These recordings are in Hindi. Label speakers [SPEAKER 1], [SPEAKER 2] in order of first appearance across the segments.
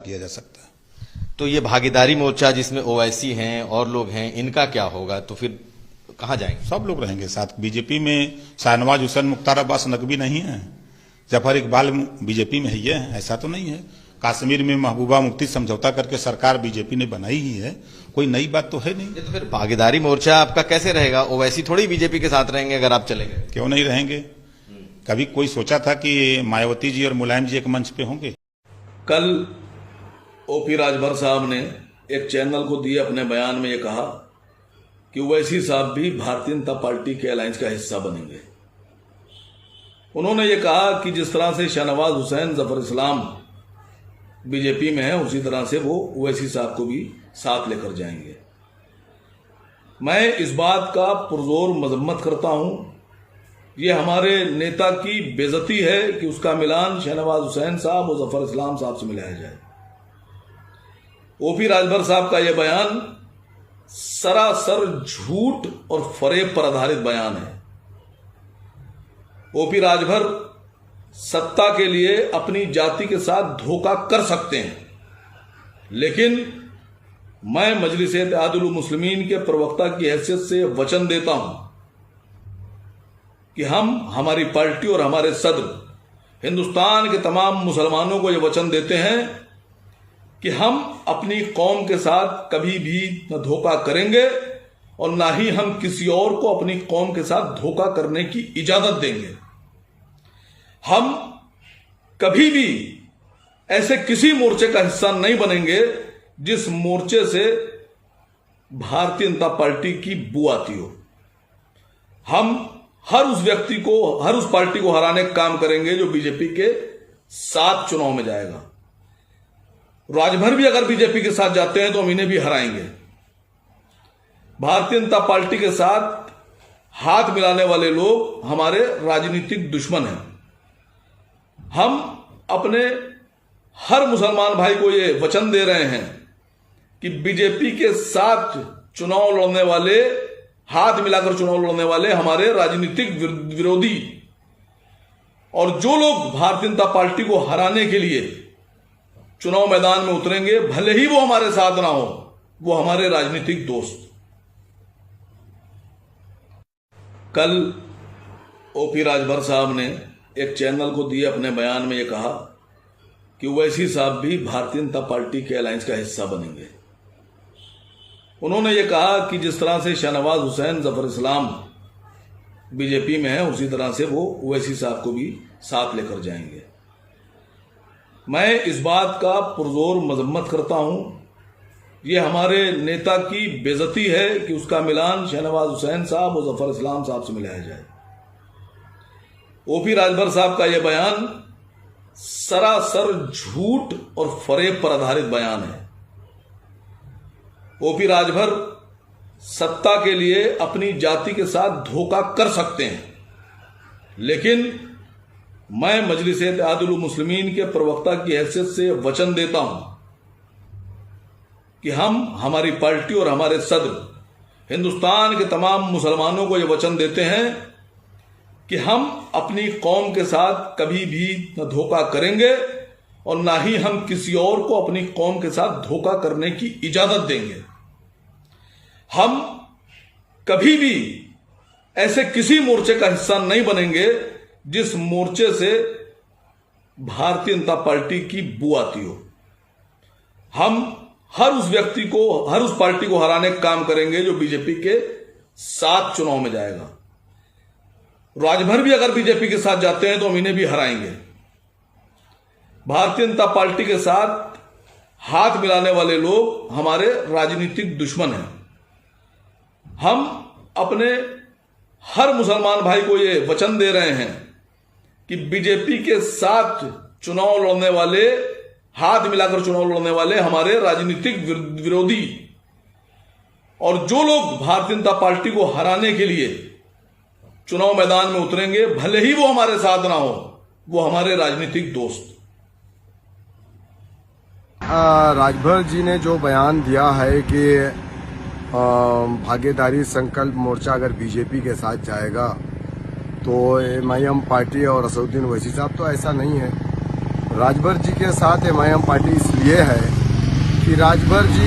[SPEAKER 1] किया जा सकता है।
[SPEAKER 2] तो ये भागीदारी मोर्चा जिसमें ओवैसी हैं और लोग हैं, इनका क्या होगा? तो फिर कहाँ जाएंगे?
[SPEAKER 1] सब लोग रहेंगे साथ। बीजेपी में शाहनवाज हुसैन, मुख्तार अब्बास नकवी नहीं है, जफर इकबाल बीजेपी में ही है, ऐसा तो नहीं है। कश्मीर में महबूबा मुफ्ती समझौता करके सरकार बीजेपी ने बनाई ही है, कोई नई बात तो है नहीं।
[SPEAKER 2] तो फिर भागीदारी मोर्चा आपका कैसे रहेगा? ओवैसी थोड़ी बीजेपी के साथ रहेंगे अगर आप चले गए।
[SPEAKER 1] क्यों नहीं रहेंगे? कभी कोई सोचा था कि मायावती जी और मुलायम जी एक मंच पे होंगे?
[SPEAKER 3] कल ओपी राजभर साहब ने एक चैनल को दिए अपने बयान में ये कहा कि ओवैसी साहब भी भारतीय जनता पार्टी के अलायंस का हिस्सा बनेंगे। उन्होंने ये कहा कि जिस तरह से शाहनवाज हुसैन, जफर इस्लाम बीजेपी में है, उसी तरह से वो ओवैसी साहब को भी साथ लेकर जाएंगे। मैं इस बात का पुरजोर मजम्मत करता हूं। ये हमारे नेता की बेइज्जती है कि उसका मिलान शाहनवाज हुसैन साहब और जफर इस्लाम साहब से मिलाया जाए। ओपी राजभर साहब का यह बयान सरासर झूठ और फरेब पर आधारित बयान है। ओपी राजभर सत्ता के लिए अपनी जाति के साथ धोखा कर सकते हैं, लेकिन मैं मजलिस इत्तेहादुल मुस्लिमीन के प्रवक्ता की हैसियत से वचन देता हूं कि हम, हमारी पार्टी और हमारे सदर हिंदुस्तान के तमाम मुसलमानों को यह वचन देते हैं कि हम अपनी कौम के साथ कभी भी न धोखा करेंगे और ना ही हम किसी और को अपनी कौम के साथ धोखा करने की इजाजत देंगे। हम कभी भी ऐसे किसी मोर्चे का हिस्सा नहीं बनेंगे जिस मोर्चे से भारतीय जनता पार्टी की बू आती हो। हम हर उस व्यक्ति को, हर उस पार्टी को हराने का काम करेंगे जो बीजेपी के साथ चुनाव में जाएगा। राजभर भी अगर बीजेपी के साथ जाते हैं तो हम इन्हें भी हराएंगे। भारतीय जनता पार्टी के साथ हाथ मिलाने वाले लोग हमारे राजनीतिक दुश्मन हैं। हम अपने हर मुसलमान भाई को ये वचन दे रहे हैं कि बीजेपी के साथ चुनाव लड़ने वाले, हाथ मिलाकर चुनाव लड़ने वाले हमारे राजनीतिक विरोधी, और जो लोग भारतीय जनता पार्टी को हराने के लिए चुनाव मैदान में उतरेंगे, भले ही वो हमारे साथ ना हो, वो हमारे राजनीतिक दोस्त। कल ओपी राजभर साहब ने एक चैनल को दिए अपने बयान में ये कहा कि ओवैसी साहब भी भारतीय जनता पार्टी के अलायंस का हिस्सा बनेंगे। उन्होंने ये कहा कि जिस तरह से शाहनवाज हुसैन, जफर इस्लाम बीजेपी में है, उसी तरह से वो ओवैसी साहब को भी साथ लेकर जाएंगे। मैं इस बात का पुरजोर मजम्मत करता हूं। ये हमारे नेता की बेइज्जती है कि उसका मिलान शाहनवाज हुसैन साहब और जफर इस्लाम साहब से मिलाया जाए। ओपी राजभर साहब का यह बयान सरासर झूठ और फरेब पर आधारित बयान है। ओपी राजभर सत्ता के लिए अपनी जाति के साथ धोखा कर सकते हैं, लेकिन मैं मजलिस इत्तेहादुल मुस्लिमीन के प्रवक्ता की हैसियत से वचन देता हूं कि हम, हमारी पार्टी और हमारे सदर हिंदुस्तान के तमाम मुसलमानों को यह वचन देते हैं कि हम अपनी कौम के साथ कभी भी न धोखा करेंगे और ना ही हम किसी और को अपनी कौम के साथ धोखा करने की इजाजत देंगे। हम कभी भी ऐसे किसी मोर्चे का हिस्सा नहीं बनेंगे जिस मोर्चे से भारतीय जनता पार्टी की बू आती हो। हम हर उस व्यक्ति को, हर उस पार्टी को हराने का काम करेंगे जो बीजेपी के साथ चुनाव में जाएगा। राजभर भी अगर बीजेपी के साथ जाते हैं तो हम इन्हें भी हराएंगे। भारतीय जनता पार्टी के साथ हाथ मिलाने वाले लोग हमारे राजनीतिक दुश्मन हैं। हम अपने हर मुसलमान भाई को ये वचन दे रहे हैं कि बीजेपी के साथ चुनाव लड़ने वाले, हाथ मिलाकर चुनाव लड़ने वाले हमारे राजनीतिक विरोधी, और जो लोग भारतीय जनता पार्टी को हराने के लिए चुनाव मैदान में उतरेंगे, भले ही वो हमारे साथ ना हो, वो हमारे राजनीतिक दोस्त।
[SPEAKER 4] राजभर जी ने जो बयान दिया है कि भागीदारी संकल्प मोर्चा अगर बीजेपी के साथ जाएगा तो एमआईएम पार्टी और असदुद्दीन ओवैसी साहब, तो ऐसा नहीं है। राजभर जी के साथ एमआईएम पार्टी इसलिए है कि राजभर जी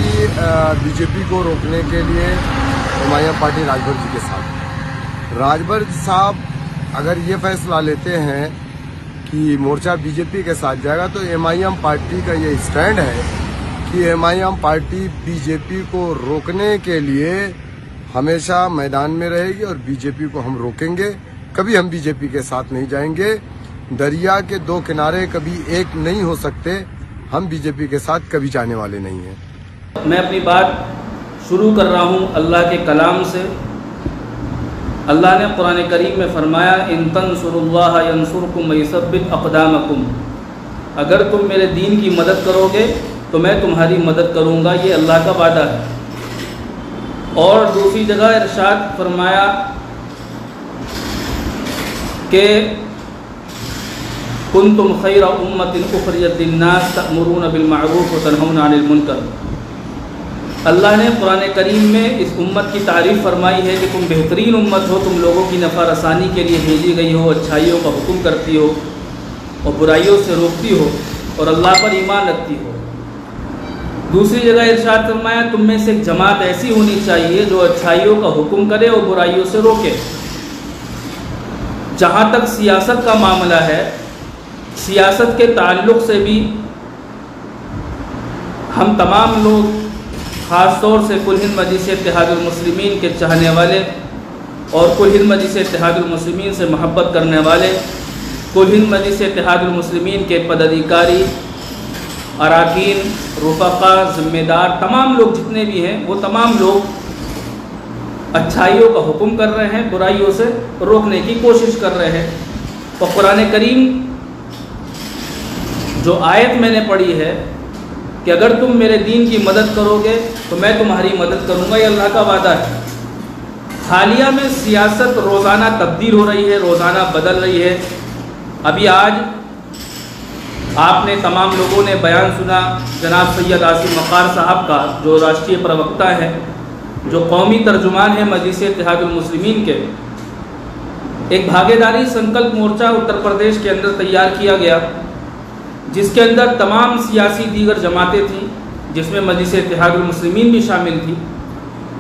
[SPEAKER 4] बीजेपी को रोकने के लिए एमआईएम पार्टी राजभर जी के साथ। राजभर साहब अगर ये फैसला लेते हैं कि मोर्चा बीजेपी के साथ जाएगा तो एमआईएम पार्टी का ये स्टैंड है कि एमआईएम पार्टी बीजेपी को रोकने के लिए हमेशा मैदान में रहेगी और बीजेपी को हम रोकेंगे। कभी हम बीजेपी के साथ नहीं जाएंगे। दरिया के दो किनारे कभी एक नहीं हो सकते। हम बीजेपी के साथ कभी जाने वाले नहीं हैं।
[SPEAKER 5] मैं अपनी बात शुरू कर रहा हूँ अल्लाह के कलाम से। अल्लाह ने कुरान करीम में फरमाया, इन तंसुरुल्लाह यंसुरकुम वयुसब्बित अक़दामकुम। अगर तुम मेरे दीन की मदद करोगे तो मैं तुम्हारी मदद करूँगा, ये अल्लाह का वादा है। और दूसरी जगह इरशाद फरमाया कि कुंतुम खैरा उम्मतिन उखरिजत लिन्नास तअमुरूना बिल मारूफ व तनहौना अनिल मुनकर। अल्लाह ने कुरान करीम में इस उम्मत की तारीफ़ फरमाई है कि तुम बेहतरीन उम्मत हो, तुम लोगों की नफ़ा रसानी के लिए भेजी गई हो, अच्छाइयों का हुक्म करती हो और बुराइयों से रोकती हो और अल्लाह पर ईमान रखती हो। दूसरी जगह इरशाद फरमाया, तुम में से एक जमात ऐसी होनी चाहिए जो अच्छाइयों का हुक्म करे और बुराइयों से रोके। जहाँ तक सियासत का मामला है, सियासत के ताल्लुक़ से भी हम तमाम लोग ख़ास तौर से कुल हिंद मजलिस इत्तेहादुल मुस्लिमीन के चाहने वाले और कुल हिंद मजलिस इत्तेहादुल मुस्लिमीन से मोहब्बत करने वाले, कुल हिंद मजलिस इत्तेहादुल मुस्लिमीन के पदाधिकारी, अराकीन, रुफ़क़ा, ज़िम्मेदार, तमाम लोग जितने भी हैं वो तमाम लोग अच्छाइयों का हुक्म कर रहे हैं, बुराइयों से रोकने की कोशिश कर रहे हैं। और कुरान करीम जो आयत मैंने पढ़ी है कि अगर तुम मेरे दीन की मदद करोगे तो मैं तुम्हारी मदद करूंगा, ये अल्लाह का वादा है। हालिया में सियासत रोज़ाना तब्दील हो रही है, रोज़ाना बदल रही है। अभी आज आपने तमाम लोगों ने बयान सुना जनाब सैयद आसिम मकार साहब का, जो राष्ट्रीय प्रवक्ता हैं, जो कौमी तर्जुमान है मजलिस इत्तेहादुल मुस्लिमीन के। एक भागीदारी संकल्प मोर्चा उत्तर प्रदेश के अंदर तैयार किया गया, जिसके अंदर तमाम सियासी दीगर जमातें थीं, जिसमें मजलिस इत्तेहादुल मुस्लिमीन भी शामिल थी।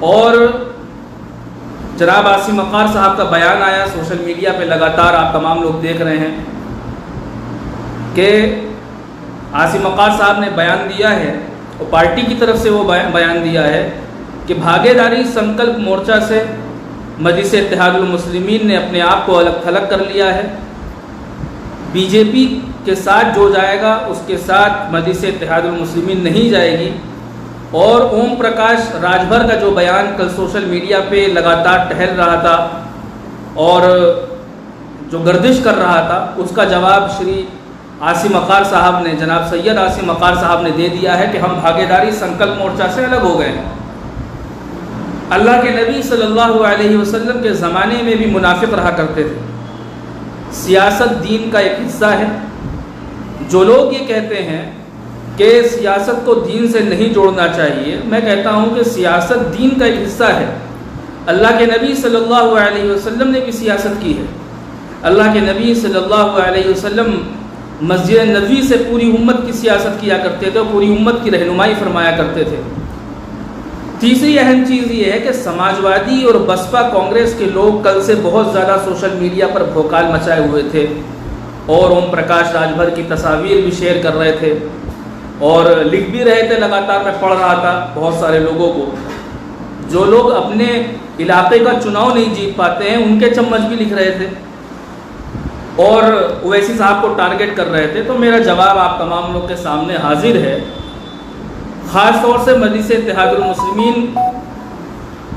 [SPEAKER 5] और जनाब आसिम मकार साहब का बयान आया सोशल मीडिया पे, लगातार आप तमाम लोग देख रहे हैं कि आसिम मकार साहब ने बयान दिया है और पार्टी की तरफ से वो बयान दिया है कि भागीदारी संकल्प मोर्चा से मजलिस इत्तेहादुल मुस्लिमीन ने अपने आप को अलग थलग कर लिया है। बीजेपी के साथ जो जाएगा उसके साथ मजलिस इत्तेहादुल मुस्लिमीन नहीं जाएगी। और ओम प्रकाश राजभर का जो बयान कल सोशल मीडिया पे लगातार टहल रहा था और जो गर्दिश कर रहा था, उसका जवाब श्री आसिम मकार साहब ने, जनाब सैयद आसिम मकार साहब ने दे दिया है कि हम भागीदारी संकल्प मोर्चा से अलग हो गए हैं। अल्लाह के नबी सल्लल्लाहु अलैहि वसल्लम के ज़माने में भी मुनाफिक रहा करते थे। सियासत दीन का एक हिस्सा है। जो लोग ये कहते हैं कि सियासत को दीन से नहीं जोड़ना चाहिए, मैं कहता हूँ कि सियासत दीन का एक हिस्सा है। अल्लाह के नबी सल्लल्लाहु अलैहि वसल्लम ने भी सियासत की है। अल्लाह के नबी सल्लल्लाहु अलैहि वसल्लम मस्जिद नबवी से पूरी उम्मत की सियासत किया करते थे और पूरी उम्मत की रहनुमाई फरमाया करते थे। तीसरी अहम चीज़ ये है कि समाजवादी और बसपा कांग्रेस के लोग कल से बहुत ज़्यादा सोशल मीडिया पर भोकाल मचाए हुए थे और ओम प्रकाश राजभर की तस्वीर भी शेयर कर रहे थे और लिख भी रहे थे। लगातार मैं पढ़ रहा था बहुत सारे लोगों को, जो लोग अपने इलाके का चुनाव नहीं जीत पाते हैं उनके चम्मच भी लिख रहे थे और ओवैसी साहब को टारगेट कर रहे थे। तो मेरा जवाब आप तमाम लोग के सामने हाजिर है। ख़ास तौर से मजलिस इत्तेहादुल मुस्लिमीन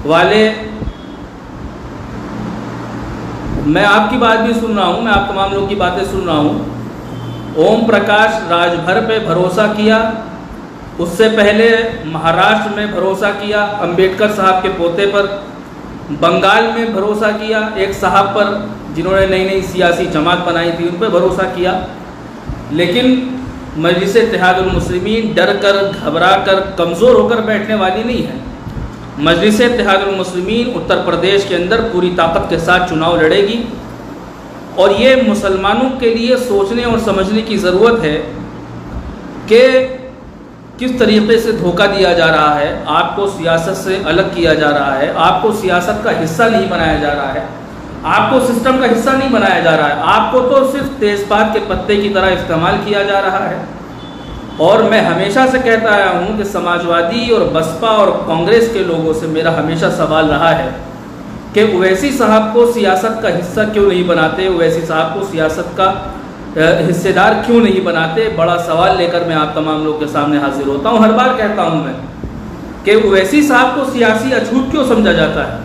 [SPEAKER 5] वाले, मैं आपकी बात भी सुन रहा हूँ, मैं आप तमाम लोग की बातें सुन रहा हूँ। ओम प्रकाश राजभर पे भरोसा किया, उससे पहले महाराष्ट्र में भरोसा किया अंबेडकर साहब के पोते पर, बंगाल में भरोसा किया एक साहब पर जिन्होंने नई नई सियासी जमात बनाई थी, उन पर भरोसा किया। लेकिन मजलिस इत्तेहादुल मुस्लिमीन डर कर, घबरा कर, कमज़ोर होकर बैठने वाली नहीं है। मजलिस इत्तेहादुल मुस्लिमीन उत्तर प्रदेश के अंदर पूरी ताकत के साथ चुनाव लड़ेगी और ये मुसलमानों के लिए सोचने और समझने की ज़रूरत है कि किस तरीके से धोखा दिया जा रहा है, आपको सियासत से अलग किया जा रहा है, आपको सियासत का हिस्सा नहीं बनाया जा रहा है, आपको सिस्टम का हिस्सा नहीं बनाया जा रहा है, आपको तो सिर्फ तेजपात के पत्ते की तरह इस्तेमाल किया जा रहा है। और मैं हमेशा से कहता आया हूँ कि समाजवादी और बसपा और कांग्रेस के लोगों से मेरा हमेशा सवाल रहा है कि ओवैसी साहब को सियासत का हिस्सा क्यों नहीं बनाते, ओवैसी साहब को सियासत का हिस्सेदार क्यों नहीं बनाते। बड़ा सवाल लेकर मैं आप तमाम लोग के सामने हाजिर होता हूँ। हर बार कहता हूँ मैं कि ओवैसी साहब को सियासी अछूत क्यों समझा जाता है।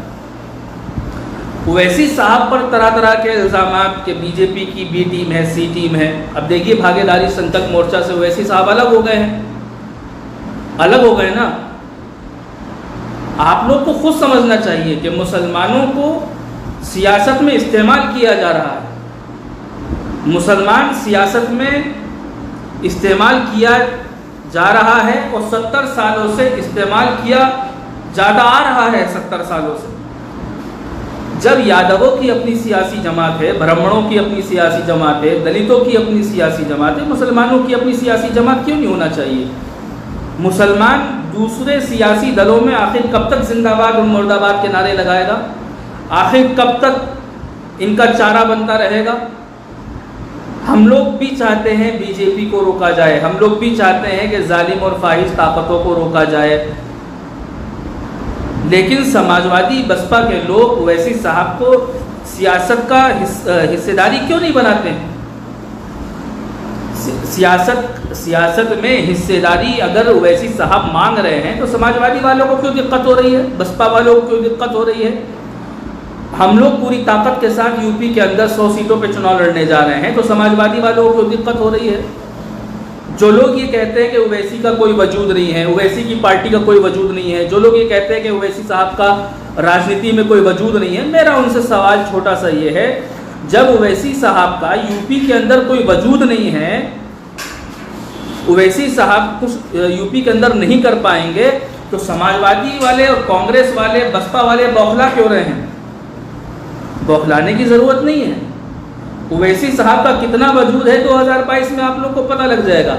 [SPEAKER 5] ओवैसी साहब पर तरह तरह के इल्ज़ाम कि बीजेपी की बी टीम है, सी टीम है। अब देखिए भागीदारी संकल्प मोर्चा से ओवैसी साहब अलग हो गए हैं, अलग हो गए ना। आप लोग को खुद समझना चाहिए कि मुसलमानों को सियासत में इस्तेमाल किया जा रहा है, मुसलमान सियासत में इस्तेमाल किया जा रहा है और 70 सालों से इस्तेमाल किया जाता आ रहा है। 70 सालों से जब यादवों की अपनी सियासी जमात है, ब्राह्मणों की अपनी सियासी जमात है, दलितों की अपनी सियासी जमात है, मुसलमानों की अपनी सियासी जमात क्यों नहीं होना चाहिए। मुसलमान दूसरे सियासी दलों में आखिर कब तक जिंदाबाद और मुर्दाबाद के नारे लगाएगा, आखिर कब तक इनका चारा बनता रहेगा। हम लोग भी चाहते हैं बीजेपी को रोका जाए, हम लोग भी चाहते हैं कि जालिम और फाहिश ताकतों को रोका जाए, लेकिन समाजवादी बसपा के लोग ओवैसी साहब को सियासत का हिस्सेदारी क्यों नहीं बनाते हैं। सियासत में हिस्सेदारी अगर ओवैसी साहब मांग रहे हैं तो समाजवादी वालों को क्यों दिक्कत हो रही है, बसपा वालों को क्यों दिक्कत हो रही है। हम लोग पूरी ताकत के साथ यूपी के अंदर 100 सीटों पे चुनाव लड़ने जा रहे हैं तो समाजवादी वालों को क्यों दिक्कत हो रही है। जो लोग ये कहते हैं कि ओवैसी का कोई वजूद नहीं है, ओवैसी की पार्टी का कोई वजूद नहीं है, जो लोग ये कहते हैं कि ओवैसी साहब का राजनीति में कोई वजूद नहीं है, मेरा उनसे सवाल छोटा सा ये है, जब ओवैसी साहब का यूपी के अंदर कोई वजूद नहीं है, ओवैसी साहब कुछ यूपी के अंदर नहीं कर पाएंगे तो समाजवादी वाले और कांग्रेस वाले बसपा वाले बौखला क्यों रहे हैं। बौखलाने की ज़रूरत नहीं है। ओवैसी साहब का कितना वजूद है 2022 में आप लोग को पता लग जाएगा।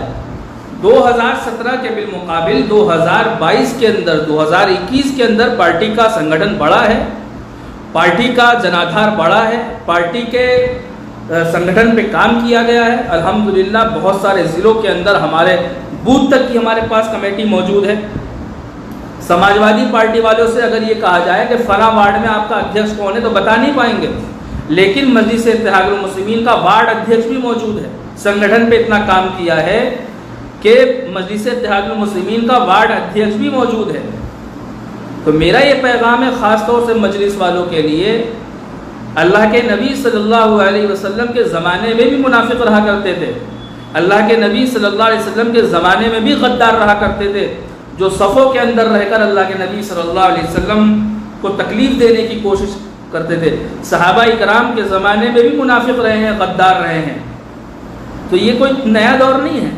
[SPEAKER 5] 2017 के बिलमुकाबिल 2022 के अंदर, 2021 के अंदर पार्टी का संगठन बड़ा है, पार्टी का जनाधार बड़ा है, पार्टी के संगठन पे काम किया गया है। अल्हम्दुलिल्लाह बहुत सारे ज़िलों के अंदर हमारे बूथ तक की हमारे पास कमेटी मौजूद है। समाजवादी पार्टी वालों से अगर ये कहा जाए कि फला वार्ड में आपका अध्यक्ष कौन है तो बता नहीं पाएंगे, लेकिन मजलिस इत्तेहादुल मुस्लिमीन का वार्ड अध्यक्ष भी मौजूद है। संगठन पे इतना काम किया है कि मजलिस इत्तेहादुल मुस्लिमीन का वार्ड अध्यक्ष भी मौजूद है। तो मेरा ये पैगाम है ख़ास तौर से मजलिस वालों के लिए, अल्लाह के नबी सल्लल्लाहु अलैहि वसल्लम के ज़माने में भी मुनाफिक रहा करते थे, अल्लाह के नबी सल्लल्लाहु अलैहि वसल्लम के ज़माने में भी गद्दार रहा करते थे, जो सफ़ों के अंदर रहकर अल्लाह के नबी सल्लल्लाहु अलैहि वसल्लम को तकलीफ़ देने की कोशिश करते थे। सहाबा इकराम के ज़माने में भी मुनाफिक रहे हैं, गद्दार रहे हैं। तो ये कोई नया दौर नहीं है।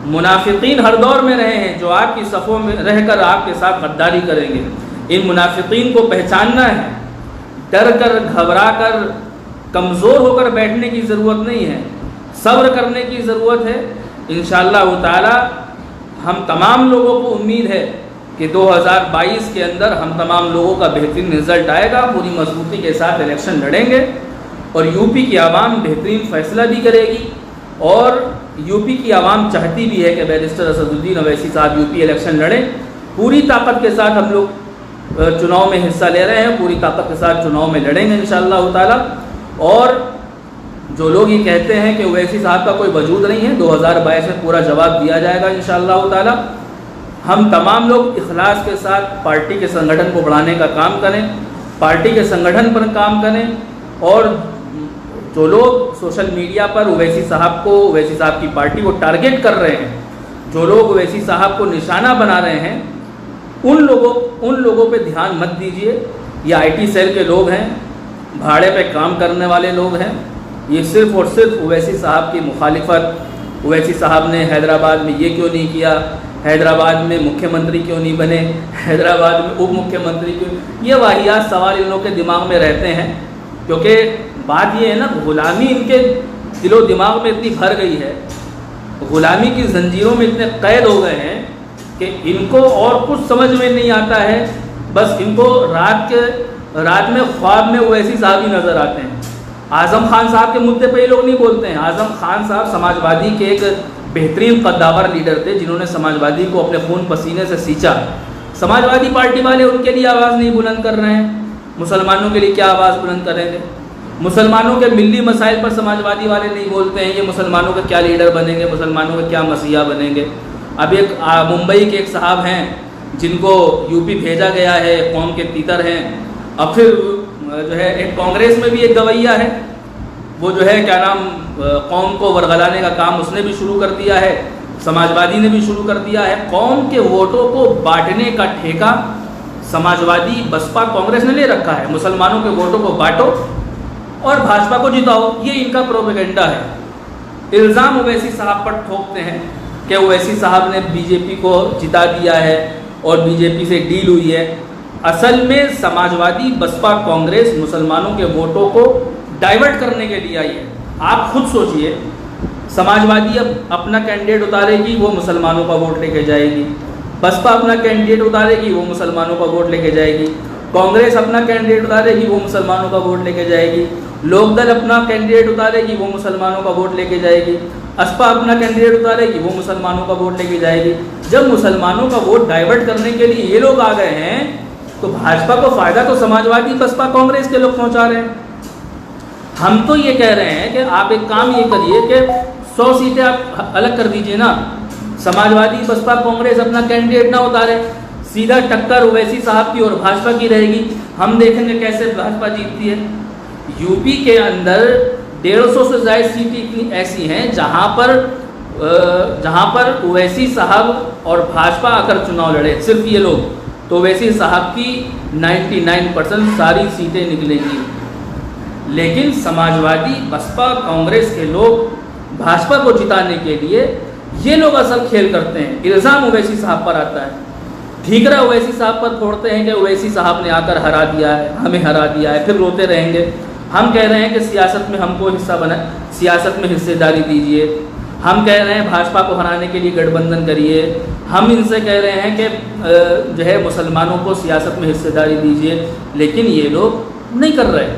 [SPEAKER 5] मुनाफिकीन हर दौर में रहे हैं जो आपकी सफ़ों में रहकर आपके साथ गद्दारी करेंगे। इन मुनाफिकीन को पहचानना है, डर कर, घबरा कर, कमज़ोर होकर बैठने की ज़रूरत नहीं है, सब्र करने की ज़रूरत है। इंशाअल्लाह ताला हम तमाम लोगों को उम्मीद है कि 2022 के अंदर हम तमाम लोगों का बेहतरीन रिजल्ट आएगा, पूरी मजबूती के साथ इलेक्शन लड़ेंगे और यूपी की आवाम बेहतरीन फ़ैसला भी करेगी। और यूपी की आवाम चाहती भी है कि बैरिस्टर असदुद्दीन ओवैसी साहब यूपी इलेक्शन लड़ें। पूरी ताकत के साथ हम लोग चुनाव में हिस्सा ले रहे हैं, पूरी ताकत के साथ चुनाव में लड़ेंगे इंशाअल्लाह ताला। और जो लोग ये कहते हैं कि ओवैसी साहब का कोई वजूद नहीं है, 2022 में पूरा जवाब दिया जाएगा इंशाअल्लाह ताला। हम तमाम लोग इखलास के साथ पार्टी के संगठन को बढ़ाने का काम करें, पार्टी के संगठन पर काम करें। और जो लोग सोशल मीडिया पर ओवैसी साहब को, ओवैसी साहब की पार्टी को टारगेट कर रहे हैं, जो लोग ओवैसी साहब को निशाना बना रहे हैं, उन लोगों पे ध्यान मत दीजिए। ये IT सेल के लोग हैं, भाड़े पे काम करने वाले लोग हैं। ये सिर्फ़ और सिर्फ ओवैसी साहब की मुखालिफत, ओवैसी साहब ने हैदराबाद में ये क्यों नहीं किया, हैदराबाद में मुख्यमंत्री क्यों नहीं बने, हैदराबाद में उप मुख्यमंत्री क्यों, ये वाहियात सवाल इन लोगों के दिमाग में रहते हैं। क्योंकि बात ये है ना, गुलामी इनके दिलो दिमाग में इतनी भर गई है गुलामी की जंजीरों में इतने कैद हो गए हैं कि इनको और कुछ समझ में नहीं आता है। बस इनको रात में ख्वाब में ओवैसी साहब ही नज़र आते हैं। आज़म खान साहब के मुद्दे पे ये लोग नहीं बोलते हैं। आज़म खान साहब समाजवादी के एक बेहतरीन कद्दावर लीडर थे, जिन्होंने समाजवादी को अपने खून पसीने से सींचा। समाजवादी पार्टी वाले उनके लिए आवाज़ नहीं बुलंद कर रहे हैं, मुसलमानों के लिए क्या आवाज़ बुलंद करेंगे? मुसलमानों के मिली मसाइल पर समाजवादी वाले नहीं बोलते हैं, ये मुसलमानों के क्या लीडर बनेंगे, मुसलमानों के क्या मसीहा बनेंगे। अब एक मुंबई के एक साहब हैं जिनको यूपी भेजा गया है, कौम के तीतर हैं। अब फिर जो है एक कांग्रेस में भी एक गवैया है, वो जो है क्या नाम कौम को वरगलाने का काम उसने भी शुरू कर दिया है, समाजवादी ने भी शुरू कर दिया है। कौम के वोटों को बांटने का ठेका समाजवादी बसपा कांग्रेस ने ले रखा है। मुसलमानों के वोटों को बांटो और भाजपा को जिताओ, ये इनका प्रोपेगेंडा है। इल्ज़ाम ओवैसी साहब पर ठोकते हैं कि ओवैसी साहब ने बीजेपी को जिता दिया है और बीजेपी से डील हुई है। असल में समाजवादी बसपा कांग्रेस मुसलमानों के वोटों को डाइवर्ट करने के लिए आई है। आप खुद सोचिए, समाजवादी अब अपना कैंडिडेट उतारेगी, वो मुसलमानों का वोट लेके जाएगी। बसपा अपना कैंडिडेट उतारेगी, वो मुसलमानों का वोट लेके जाएगी। कांग्रेस अपना कैंडिडेट उतारेगी, वो मुसलमानों का वोट लेके जाएगी। लोकदल अपना कैंडिडेट उतारेगी, वो मुसलमानों का वोट लेके जाएगी। असपा अपना कैंडिडेट उतारेगी, वो मुसलमानों का वोट लेके जाएगी। जब मुसलमानों का वोट डाइवर्ट करने के लिए ये लोग आ गए हैं, तो भाजपा को फायदा तो समाजवादी बसपा कांग्रेस के लोग पहुंचा रहे हैं। हम तो ये कह रहे हैं कि आप एक काम ये करिए कि 100 सीटें आप अलग कर दीजिए ना, समाजवादी बसपा कांग्रेस अपना कैंडिडेट ना उतारे, सीधा टक्कर ओवैसी साहब की और भाजपा की रहेगी। हम देखेंगे कैसे भाजपा जीतती है। यूपी के अंदर 150 से ज़्यादा सीटें इतनी ऐसी हैं जहां पर ओवैसी साहब और भाजपा आकर चुनाव लड़े, सिर्फ ये लोग, तो ओवैसी साहब की 99% सारी सीटें निकलेंगी। लेकिन समाजवादी बसपा कांग्रेस के लोग भाजपा को जिताने के लिए ये लोग असल खेल करते हैं। इल्ज़ाम ओवैसी साहब पर आता है, ठीकरा ओवैसी साहब पर फोड़ते हैं कि ओवैसी साहब ने आकर हरा दिया है, हमें हरा दिया है, फिर रोते रहेंगे। हम कह रहे हैं कि सियासत में हमको हिस्सा बना, सियासत में हिस्सेदारी दीजिए। हम कह रहे हैं भाजपा को हराने के लिए गठबंधन करिए। हम इनसे कह रहे हैं कि जो है मुसलमानों को सियासत में हिस्सेदारी दीजिए, लेकिन ये लोग नहीं कर रहे।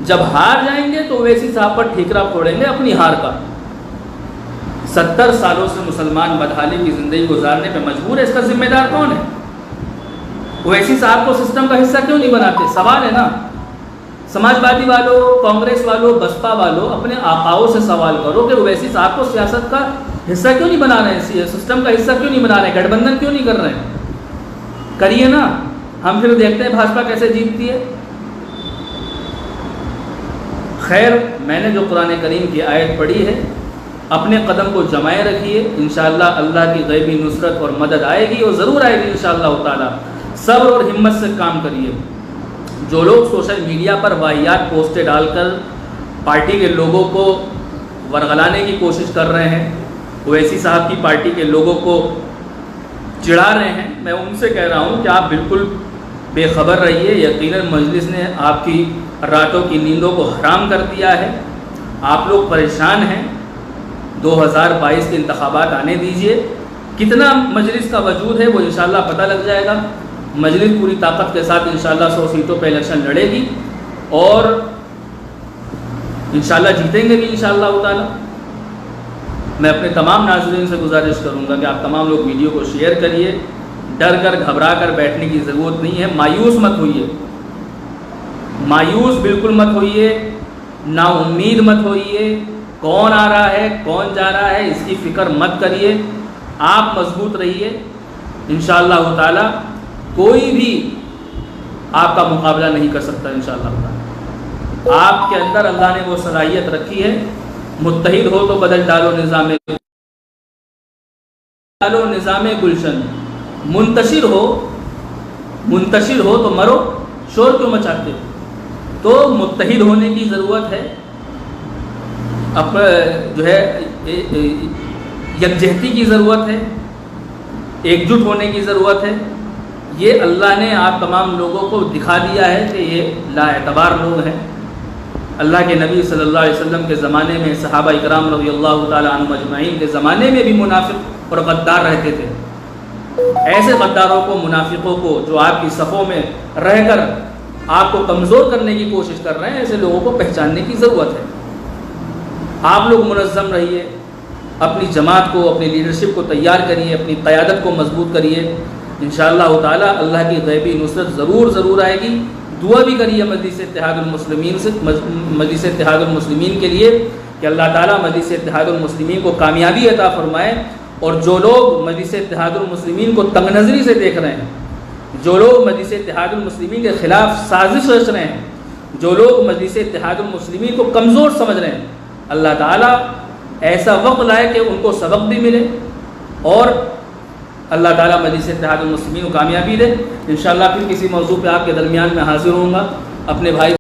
[SPEAKER 5] जब हार जाएंगे तो ओवैसी साहब पर ठीकरा फोड़ेंगे अपनी हार का। 70 सालों से मुसलमान बदहाली की ज़िंदगी गुजारने पे मजबूर है, इसका जिम्मेदार कौन है? ओवैसी साहब को सिस्टम का हिस्सा क्यों नहीं बनाते? सवाल है ना। समाजवादी वालों, कांग्रेस वालों, बसपा वालों, अपने आकाओं से सवाल करो कि ओवैसी साहब को सियासत का हिस्सा क्यों नहीं बना रहे हैं, सिस्टम का हिस्सा क्यों नहीं बना रहे हैं, गठबंधन क्यों नहीं कर रहे हैं? करिए ना, हम फिर देखते हैं भाजपा कैसे जीतती है। खैर, मैंने जो कुरान करीम की आयत पढ़ी है, अपने कदम को जमाए रखिए, इंशाअल्लाह अल्लाह की गैबी नुसरत और मदद आएगी और ज़रूर आएगी इंशाअल्लाह ताला। सब्र और हिम्मत से काम करिए। जो लोग सोशल मीडिया पर वाहियात पोस्टें डालकर पार्टी के लोगों को वरगलाने की कोशिश कर रहे हैं, ओवैसी साहब की पार्टी के लोगों को चिढ़ा रहे हैं, मैं उनसे कह रहा हूं कि आप बिल्कुल बेखबर रहिए। यकीनन मजलिस ने आपकी रातों की नींदों को हराम कर दिया है। आप लोग परेशान हैं। 2022 के इंतखाबात आने दीजिए। कितना मजलिस का वजूद है वो इंशाअल्लाह पता लग जाएगा। मजलिस पूरी ताकत के साथ इंशाअल्लाह 100 सीटों पर इलेक्शन लड़ेगी और इंशाअल्लाह जीतेंगे भी इंशाअल्लाह ताला। मैं अपने तमाम नाज़रीन से गुजारिश करूंगा कि आप तमाम लोग वीडियो को शेयर करिए। डर कर घबरा कर बैठने की ज़रूरत नहीं है। मायूस मत होइए, मायूस बिल्कुल मत होइए, नाउम्मीद मत होइए। कौन आ रहा है, कौन जा रहा है, इसकी फ़िक्र मत करिए। आप मजबूत रहिए, इंशाअल्लाह ताला कोई भी आपका मुकाबला नहीं कर सकता इंशाअल्लाह ताला। आपके अंदर अल्लाह ने वो सलाहियत रखी है। मुत्तहिद हो तो बदल डालो निज़ामे गुलशन, मुंतशिर हो तो मरो, शोर क्यों मचाते हो? तो मुत्तहिद होने की ज़रूरत है। अब जो है यकजहती की ज़रूरत है, एकजुट होने की ज़रूरत है। ये अल्लाह ने आप तमाम लोगों को दिखा दिया है कि ये लाएतबार लोग हैं। अल्लाह के नबी सल्लल्लाहु अलैहि वसल्लम के ज़माने में, सहाबा इकराम रज़ियल्लाहु ताला अन्हुम अजमईन के ज़माने में भी मुनाफिक और गद्दार रहते थे। ऐसे गद्दारों को, मुनाफिकों को, जो आपकी सफ़ों में रहकर आपको कमज़ोर करने की कोशिश कर रहे हैं, ऐसे लोगों को पहचानने की ज़रूरत है। आप लोग मुनज़्ज़म रहिए, अपनी जमात को, अपनी लीडरशिप को तैयार करिए, अपनी क़यादत को मजबूत करिए। इंशाअल्लाह ताला अल्लाह की गैबी नुसरत ज़रूर आएगी। दुआ भी करिए मजलिस इत्तेहादुल मुस्लिमीन के लिए कि अल्लाह ताला मजलिस इत्तेहादुल मुस्लिमीन को कामयाबी अता फरमाए। और जो लोग मजलिस इत्तेहादुल मुस्लिमीन को तंग नज़री से देख रहे हैं, जो लोग मजलिस इत्तेहादुल मुस्लिमीन के ख़िलाफ़ साजिश रच रहे हैं, जो लोग मजलिस इत्तेहादुल मुस्लिमीन को कमज़ोर समझ रहे हैं, अल्लाह ताला ऐसा वक्त लाए कि उनको सबक भी मिले और अल्लाह ताला मजलिस इत्तेहादुल मुस्लिमीन को कामयाबी दे। इंशाअल्लाह फिर किसी मौजू पे आपके दरमियान में हाजिर होऊंगा। अपने भाई